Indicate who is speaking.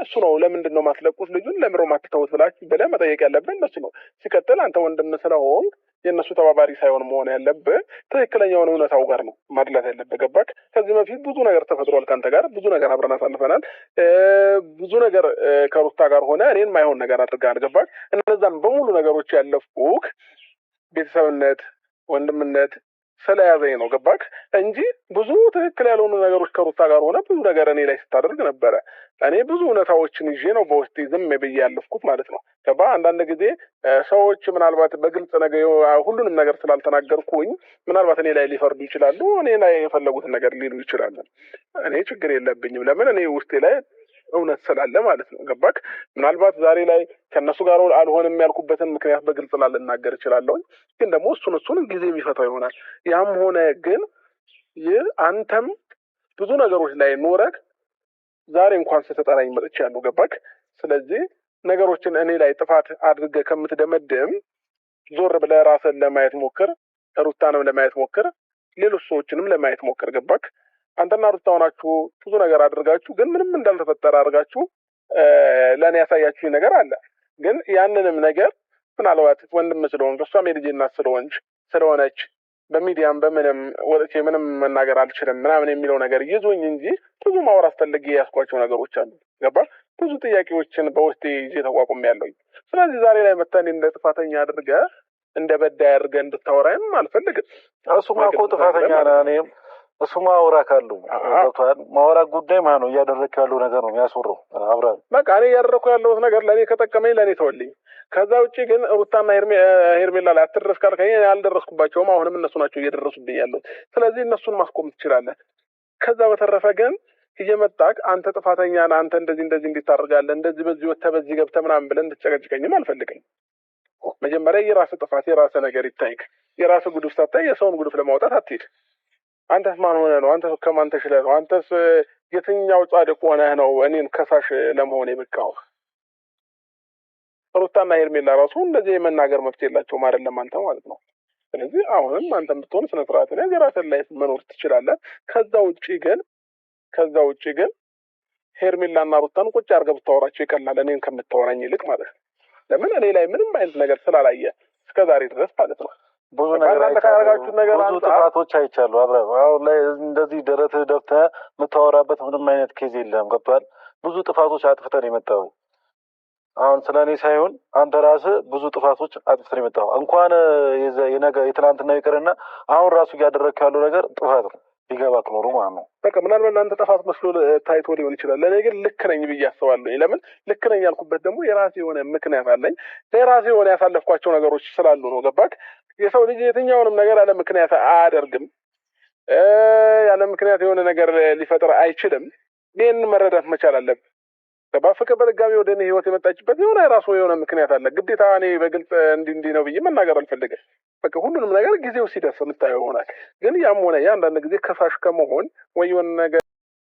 Speaker 1: እሱ ነው። ለምንድን ነው ማትለቁት ልጁን ለምሮ ማትተውት ብለህ መጠየቅ ያለብን እነሱ ነው። ሲቀጥል አንተ ወንድም ስለሆን የእነሱ ተባባሪ ሳይሆን መሆን ያለብህ ትክክለኛውን እውነታው ጋር ነው ማድላት ያለብህ። ገባክ? ከዚህ በፊት ብዙ ነገር ተፈጥሯል ከአንተ ጋር ብዙ ነገር አብረን አሳልፈናል። ብዙ ነገር ከሩታ ጋር ሆነ እኔን ማይሆን ነገር አድርገሃል። ገባክ? እነዛን በሙሉ ነገሮች ያለፍኩክ ቤተሰብነት ወንድምነት ስለያዘኝ ነው። ገባክ? እንጂ ብዙ ትክክል ያልሆኑ ነገሮች ከሩታ ጋር ሆነ ብዙ ነገር እኔ ላይ ስታደርግ ነበረ። እኔ ብዙ እውነታዎችን ይዤ ነው በውስጤ ዝም ብዬ ያለፍኩት ማለት ነው። ገባ? አንዳንድ ጊዜ ሰዎች ምናልባት በግልጽ ነገር ሁሉንም ነገር ስላልተናገርኩኝ ምናልባት እኔ ላይ ሊፈርዱ ይችላሉ። እኔ ላይ የፈለጉትን ነገር ሊሉ ይችላሉ። እኔ ችግር የለብኝም። ለምን እኔ ውስጤ ላይ እውነት ስላለ ማለት ነው። ገባክ? ምናልባት ዛሬ ላይ ከነሱ ጋር አልሆንም ያልኩበትን ምክንያት በግልጽ ላልናገር እችላለሁ። ግን ደግሞ እሱን ጊዜ የሚፈታው ይሆናል። ያም ሆነ ግን አንተም ብዙ ነገሮች ላይ ኖረክ ዛሬ እንኳን ስትጠራኝ መጥቻለሁ። ገባክ? ስለዚህ ነገሮችን እኔ ላይ ጥፋት አድርገህ ከምትደመድም ዞር ብለህ ራስን ለማየት ሞክር፣ ሩታንም ለማየት ሞክር፣ ሌሎች ሰዎችንም ለማየት ሞክር። ገባክ? አንተና ሩታ ሆናችሁ ብዙ ነገር አድርጋችሁ ግን ምንም እንዳልተፈጠረ አድርጋችሁ ለእኔ ያሳያችሁኝ ነገር አለ። ግን ያንንም ነገር ምናልባት ወንድም ስለሆንክ እሷም የልጄ እናት ስለሆነች በሚዲያም በምንም ወጥቼ ምንም መናገር አልችልም ምናምን የሚለው ነገር ይዞኝ እንጂ ብዙ ማውራት ፈልጌ ያስኳቸው ነገሮች አሉ። ገባ? ብዙ ጥያቄዎችን በውስጤ ይዤ ተቋቁሜያለሁ። ስለዚህ ዛሬ ላይ መተን እንደ ጥፋተኛ አድርገህ እንደ በዳይ አድርገህ እንድታወራኝም አልፈልግም።
Speaker 2: እሱማ እኮ ጥፋተኛ ነህ። እኔም እሱማ አውራክ አሉ ገብቶሃል። ማውራት ጉዳይ ማለት ነው። እያደረግክ ያለው ነገር ነው የሚያስወራው። አብረን
Speaker 1: በቃ እኔ እያደረግኩ ያለሁት ነገር ለእኔ ከጠቀመኝ ለእኔ ተወልኝ። ከዛ ውጭ ግን ሩታና ሄርሜላ ላይ አትድረስ ካልከኝ አልደረስኩባቸውም። አሁንም እነሱ ናቸው እየደረሱብኝ ያሉት። ስለዚህ እነሱን ማስቆም ትችላለህ። ከዛ በተረፈ ግን እየመጣክ አንተ ጥፋተኛ ነህ፣ አንተ እንደዚህ እንዴት ታደርጋለህ፣ እንደዚህ በዚህ ወጥተህ በዚህ ገብተህ ምናምን ብለህ እንድትጨቀጭቀኝም አልፈልግም። መጀመሪያ የራስህ ጥፋት የራስህ ነገር ይታይክ። የራስህ ጉድፍ ሳታይ የሰውን ጉድፍ ለማውጣት አትሄድ። አንተስ ማን ሆነህ ነው? አንተስ ከማን ተሽለህ ነው? አንተስ የትኛው ጻድቅ ሆነህ ነው እኔን ከሳሽ ለመሆን የበቃው? ሩታና ሄርሜላ ራሱ እንደዚህ የመናገር መብት የላቸውም አይደለም አንተ ማለት ነው። ስለዚህ አሁንም አንተም ብትሆን ስነ ስርዓት ነህ፣ የራስህን ላይፍ መኖር ትችላለህ። ከዛ ውጪ ግን ሄርሜላና ሩታን ቁጭ አድርገህ ብታወራቸው ይቀላል እኔን ከምታወራኝ ይልቅ ማለት ነው። ለምን እኔ ላይ ምንም አይነት ነገር ስላላየ እስከዛሬ ድረስ ማለት ነው።
Speaker 2: ብዙ ጥፋቶች አይቻለሁ። አብረን አሁን ላይ እንደዚህ ደረትህ ደፍተህ የምታወራበት ምንም አይነት ኬዝ የለም። ገብቶሃል? ብዙ ጥፋቶች አጥፍተን የመጣው አሁን ስለኔ ሳይሆን አንተ ራስህ ብዙ ጥፋቶች አጥፍተን የመጣው እንኳን የትናንትና ይቅርና አሁን ራሱ እያደረግክ ያለው ነገር ጥፋት ነው። ቢገባክ ኖሮ ማለት ነው።
Speaker 1: በቃ ምናልባት ለአንተ ጥፋት መስሎ ታይቶ ሊሆን ይችላል። ለእኔ ግን ልክ ነኝ ብዬ አስባለሁ። ለምን ልክ ነኝ ያልኩበት ደግሞ የራሴ የሆነ ምክንያት አለኝ። የራሴ የሆነ ያሳለፍኳቸው ነገሮች ስላሉ ነው። ገባክ? የሰው ልጅ የትኛውንም ነገር ያለ ምክንያት አያደርግም። ያለ ምክንያት የሆነ ነገር ሊፈጥር አይችልም። ይህን መረዳት መቻል አለብን። ገባ? ፍቅር በድጋሚ ወደ እኔ ህይወት የመጣችበት የሆነ የራሱ የሆነ ምክንያት አለ። ግዴታ እኔ በግልጽ እንዲህ ነው ብዬ መናገር አልፈልግም። በቃ ሁሉንም ነገር ጊዜው ሲደርስ የምታየው ይሆናል። ግን ያም ሆነ ያ አንዳንድ ጊዜ ከሳሽ ከመሆን ወይ የሆነ ነገር